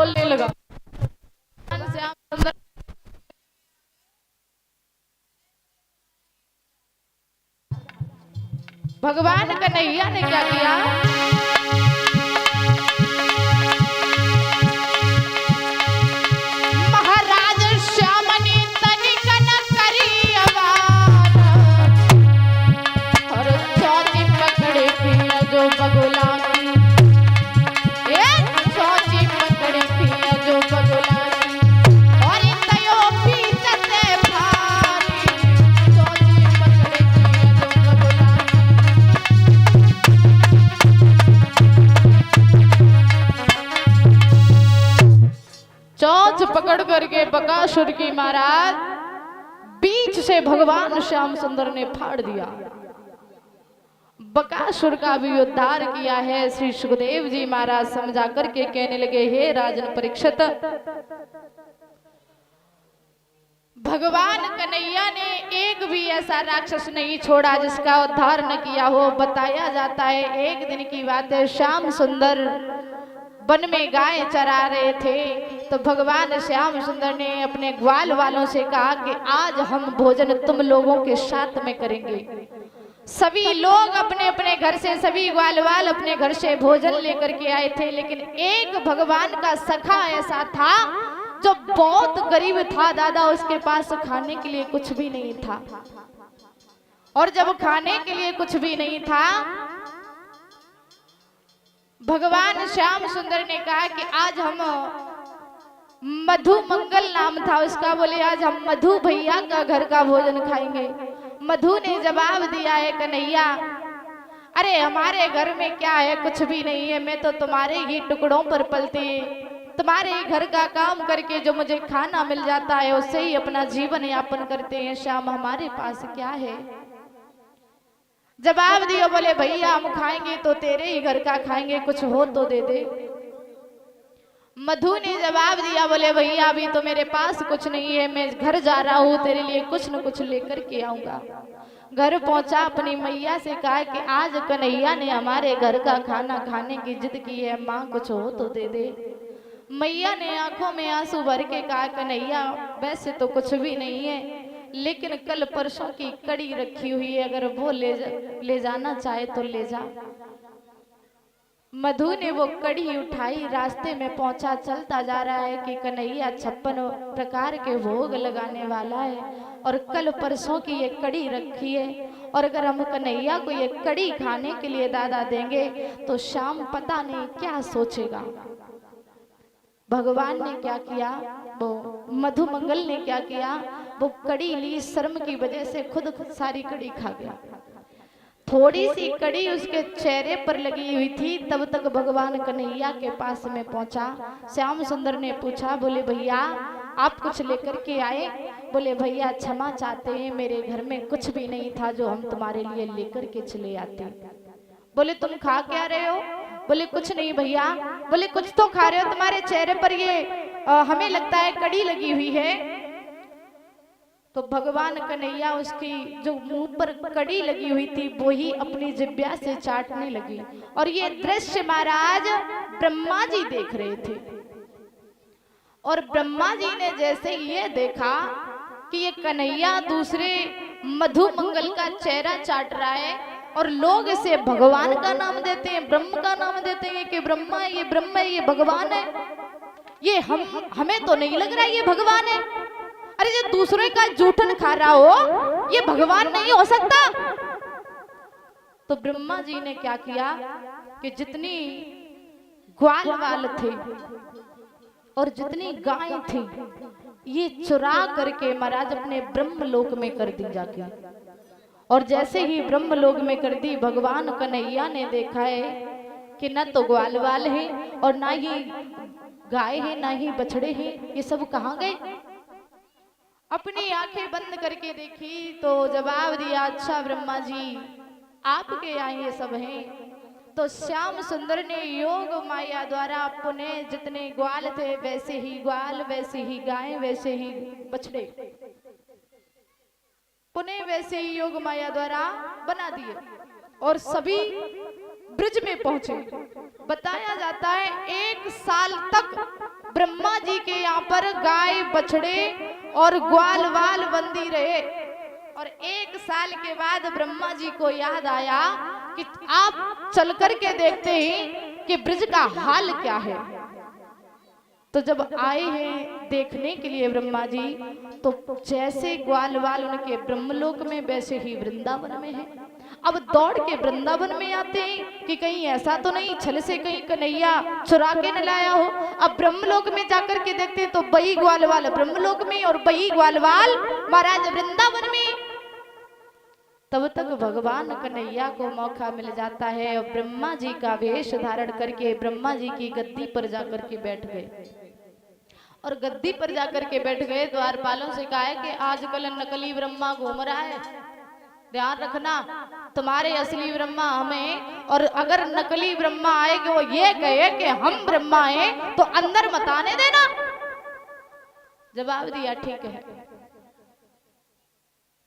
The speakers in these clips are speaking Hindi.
बोलने लगा। श्याम सुंदर भगवान कन्हैया ने क्या किया, महाराज श्याम ने तनिक न करी आवाज, और चौथी पकड़े पिया जो बगुला की, चौथी पकड़े पिया जो बगुला की, और तयो पीछे भारी, चौथी पकड़े पिया जो बगुला चोंच पकड़ करके बकासुर की महाराज बीच से भगवान श्याम सुंदर ने फाड़ दिया। बकासुर का भी उद्धार किया है। श्री सुखदेव जी महाराज समझा करके कहने लगे, हे राजन परीक्षित, भगवान कन्हैया ने एक भी ऐसा राक्षस नहीं छोड़ा जिसका उद्धार न किया हो। बताया जाता है एक दिन की बात है, श्याम सुंदर वन में गाय चरा रहे थे तो भगवान श्याम सुंदर ने अपने ग्वाल वालों से कहा कि आज हम भोजन तुम लोगों के साथ में करेंगे। सभी लोग अपने अपने घर से, सभी ग्वाल वाल अपने घर से भोजन लेकर के आए थे, लेकिन एक भगवान का सखा ऐसा था जो बहुत गरीब था दादा, उसके पास खाने के लिए कुछ भी नहीं था। और जब खाने के लिए कुछ भी नहीं था, भगवान श्याम सुंदर ने कहा कि आज हम, मधु मंगल नाम था उसका, बोले आज हम मधु भैया का घर का भोजन खाएंगे। मधु ने जवाब दिया है, कन्हैया अरे हमारे घर में क्या है, कुछ भी नहीं है, मैं तो तुम्हारे ही टुकड़ों पर पलती, तुम्हारे ही घर का काम करके जो मुझे खाना मिल जाता है उससे ही अपना जीवन यापन करते हैं। श्याम हमारे पास क्या है? जवाब दिया, बोले भैया हम खाएंगे तो तेरे ही घर का खाएंगे, कुछ हो तो दे दे। मधु ने जवाब दिया, बोले भैया अभी तो मेरे पास कुछ नहीं है, मैं घर जा रहा हूँ, तेरे लिए कुछ न कुछ लेकर के आऊंगा। घर पहुंचा, अपनी मैया से कहा कि आज कन्हैया ने हमारे घर का खाना खाने की जिद की है, माँ कुछ हो तो दे दे। मैया ने आंखों में आंसू भर के कहा, कन्हैया वैसे तो कुछ भी नहीं है, लेकिन कल परसों की कड़ी रखी हुई है, अगर वो ले जाना चाहे तो ले जा। मधु ने वो कड़ी उठाई, रास्ते में पहुंचा, चलता जा रहा है कि कन्हैया 56 प्रकार के भोग लगाने वाला है और कल परसों की ये कड़ी रखी है, और अगर हम कन्हैया को ये कड़ी खाने के लिए दादा देंगे तो श्याम पता नहीं क्या सोचेगा। भगवान ने क्या किया, वो मधु मंगल ने क्या किया, वो कड़ी ली, शर्म की वजह से खुद सारी कड़ी खा गया। थोड़ी सी कड़ी उसके चेहरे पर लगी हुई थी, तब तक भगवान कन्हैया के पास में पहुंचा। श्याम सुंदर ने पूछा, बोले भैया आप कुछ लेकर के आए? बोले भैया क्षमा चाहते हैं, मेरे घर में कुछ भी नहीं था जो हम तुम्हारे लिए लेकर के चले आते। बोले तुम खा क्या रहे हो? बोले कुछ नहीं भैया। बोले कुछ तो खा रहे हो, तुम्हारे चेहरे पर ये हमें लगता है कड़ी लगी हुई है। तो भगवान कन्हैया उसकी जो मुंह पर कड़ी लगी हुई थी वो ही अपनी जिह्वा से चाटने लगी, और ये दृश्य महाराज ब्रह्मा जी देख रहे थे। और ब्रह्मा जी ने जैसे ये देखा कि ये कन्हैया दूसरे मधु मंगल का चेहरा चाट रहा है और लोग इसे भगवान का नाम देते हैं, ब्रह्म का नाम देते हैं कि ब्रह्मा है, ये ब्रह्म है, ये भगवान है, ये हमें तो नहीं लग रहा ये भगवान है। अरे जो दूसरे का जूठन खा रहा हो ये भगवान नहीं हो सकता। तो ब्रह्मा जी ने क्या किया कि जितनी ग्वाल वाल थे और जितनी गाय थी ये चुरा करके महाराज अपने ब्रह्मलोक में कर दी जाके, और जैसे ही ब्रह्मलोक में कर दी, भगवान कन्हैया ने देखा है कि न तो ग्वाल वाल है और ना ही गाय है, ना ही बछड़े हैं, ये सब कहाँ गए? अपनी आंखें बंद करके देखी तो जवाब दिया, अच्छा ब्रह्मा जी आपके यहाँ ये सब हैं। तो श्याम सुंदर ने योग माया द्वारा पुनः जितने ग्वाल थे वैसे ही ग्वाल, वैसे ही गाय, वैसे ही बछड़े, पुनः वैसे ही योग माया द्वारा बना दिए, और सभी ब्रज में पहुंचे। बताया जाता है 1 साल तक ब्रह्मा जी के यहाँ पर गाय बछड़े और ग्वाल वाल बंदी रहे। और 1 साल के बाद ब्रह्मा जी को याद आया कि आप चल करके देखते हैं कि ब्रज का हाल क्या है। तो जब आए हैं देखने के लिए ब्रह्मा जी, तो जैसे ग्वाल वाल उनके ब्रह्मलोक में वैसे ही वृंदावन में है। अब दौड़ के वृंदावन में आते हैं कि कहीं ऐसा तो नहीं छल से कहीं कन्हैया चुरा के न लाया हो। अब ब्रह्मलोक में जाकर के देखते हैं तो बही ग्वाल वाल ब्रह्मलोक में और बही ग्वाल वाल महाराज वृंदावन में। तब तक भगवान कन्हैया को मौका मिल जाता है और ब्रह्मा जी का वेश धारण करके ब्रह्मा जी की गद्दी पर जाकर के बैठ गए। और गद्दी पर जाकर के बैठ गए। द्वारपालों से कहा है कि आजकल नकली ब्रह्मा घूम रहा है, ध्यान रखना, तुम्हारे असली ब्रह्मा हमें, और अगर नकली ब्रह्मा आएगे वो ये कहे कि हम ब्रह्मा हैं तो अंदर मत आने देना। जवाब दिया ठीक है।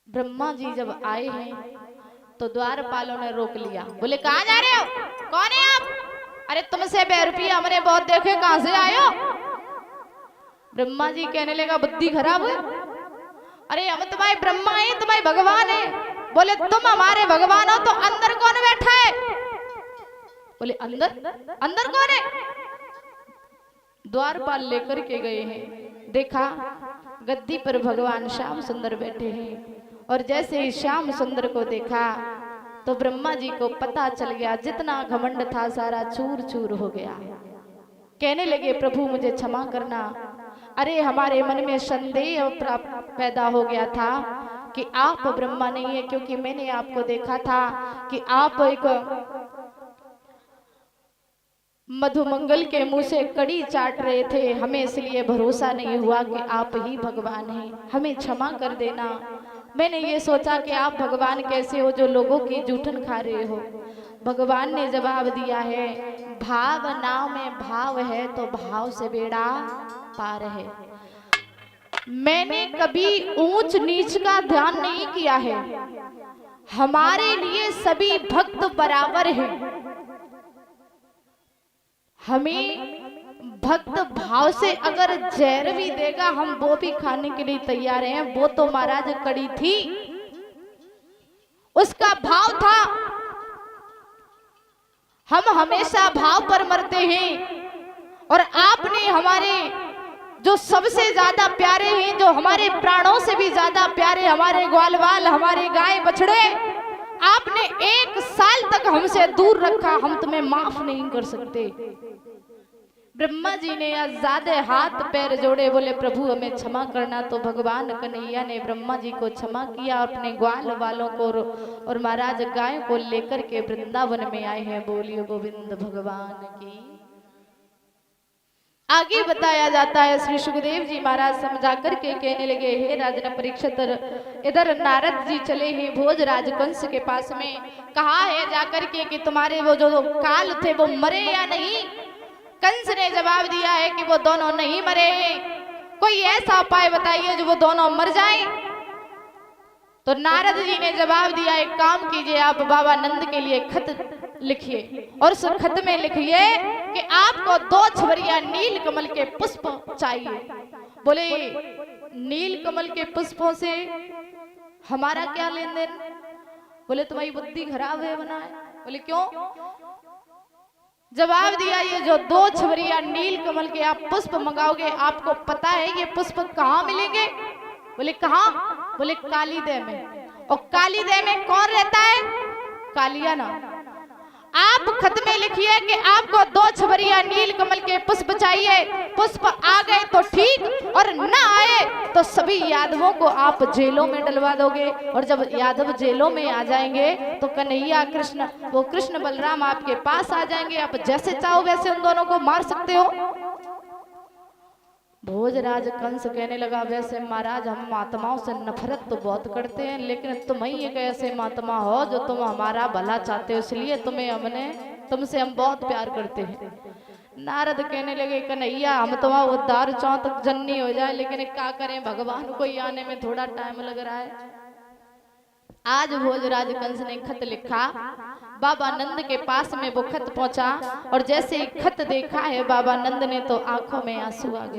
ब्रह्मा जी जब आए हैं तो द्वारपालों ने रोक लिया, बोले कहाँ जा रहे हो, कौन है आप? अरे तुमसे 2 रुपये हमने बहुत देखे, कहां से आए हो? ब्रह्मा जी कहने लगा बुद्धि खराब है, अरे हम तुम्हारे ब्रह्मा हैं, तुम्हारे भगवान है। बोले तुम हमारे भगवान हो तो अंदर कौन बैठा है? बोले अंदर, अंदर कौन है? द्वारपाल लेकर के गए हैं, देखा गद्दी पर भगवान श्याम सुंदर बैठे हैं। और जैसे ही श्याम सुंदर को देखा तो ब्रह्मा जी को पता चल गया, जितना घमंड था सारा चूर चूर हो गया। कहने लगे प्रभु मुझे क्षमा करना, अरे हमारे मन में संदेह पैदा हो गया था कि आप ब्रह्मा नहीं है, क्योंकि मैंने आपको देखा था कि आप एक मधुमंगल के मुंह से कड़ी चाट रहे थे, हमें इसलिए भरोसा नहीं हुआ कि आप ही भगवान हैं, हमें क्षमा कर देना। मैंने ये सोचा कि आप भगवान कैसे हो जो लोगों की जूठन खा रहे हो। भगवान ने जवाब दिया है, भावनाओं में भाव है तो भाव से बेड़ा पार है। मैंने कभी ऊंच नीच का ध्यान नहीं किया है, हमारे लिए सभी भक्त बराबर हैं। हमें भक्त भाव से अगर जहर भी देगा हम वो भी खाने के लिए तैयार हैं। वो तो महाराज कड़ी थी, उसका भाव था, हम हमेशा भाव पर मरते हैं। और आपने हमारे जो सबसे ज्यादा प्यारे हैं, जो हमारे प्राणों से भी ज्यादा प्यारे, हमारे ग्वालवाल, हमारे गाय बछड़े, आपने 1 साल तक हमसे दूर रखा, हम तुम्हें माफ नहीं कर सकते। ब्रह्मा जी ने आजाद हाथ पैर जोड़े, बोले प्रभु हमें क्षमा करना। तो भगवान कन्हैया ने ब्रह्मा जी को क्षमा किया, अपने ग्वाल वालों को और महाराज गाय को लेकर के वृंदावन में आए हैं। बोलिए गोविंद भगवान की। आगे बताया जाता है श्री सुखदेव जी महाराज समझा करके कहने लगे, हे राजन परीक्षित, इधर नारद जी चले हैं भोजराज कंस के पास में, कहा है जाकर के कि तुम्हारे वो जो काल थे वो मरे या नहीं? कंस ने जवाब दिया है कि वो दोनों नहीं मरे हैं, कोई ऐसा उपाय बताइए जो वो दोनों मर जाएं। तो नारद जी ने जवाब दिया, एक काम कीजिए, आप बाबा नंद के लिए खत लिखिए और उस खत में लिखिए कि आपको 2 छवरिया नील कमल के पुष्प चाहिए। बोले नील कमल के पुष्पों से हमारा क्या लेन देन? बोले तुम्हारी बुद्धि खराब है बना है। बोले क्यों? जवाब दिया, ये जो 2 छवरिया नील कमल के आप पुष्प मंगाओगे, आपको पता है ये पुष्प कहाँ मिलेंगे? बोले कहाँ? बोले कालीदेव में। और कालीदेव में कौन रहता है? कालिया ना। आप खत में लिखिए कि आपको 2 छवरिया नील कमल के पुष्प चाहिए, पुष्प आ गए तो ठीक, और न आए तो सभी यादवों को आप जेलों में डलवा दोगे। और जब यादव जेलों में आ जाएंगे तो कन्हैया कृष्ण, वो कृष्ण बलराम आपके पास आ जाएंगे, आप जैसे चाहो वैसे उन दोनों को मार सकते हो। भोजराज कंस कहने लगा, वैसे महाराज हम महात्माओं से नफरत तो बहुत करते हैं, लेकिन तुम ही एक ऐसे महात्मा हो जो तुम हमारा भला चाहते हो, इसलिए तुमसे हम बहुत प्यार करते हैं। नारद कहने लगे, कन्हैया हम तुम्हारा उद्धार चाहो तक जन्नी हो जाए, लेकिन क्या करें, भगवान को ही आने में थोड़ा टाइम लग रहा है। आज भोजराज कंस ने खत लिखा, बाबा नंद के पास में वो खत पहुंचा और जैसे ही खत देखा है बाबा नंद ने तो आंखों में आंसू आ गए।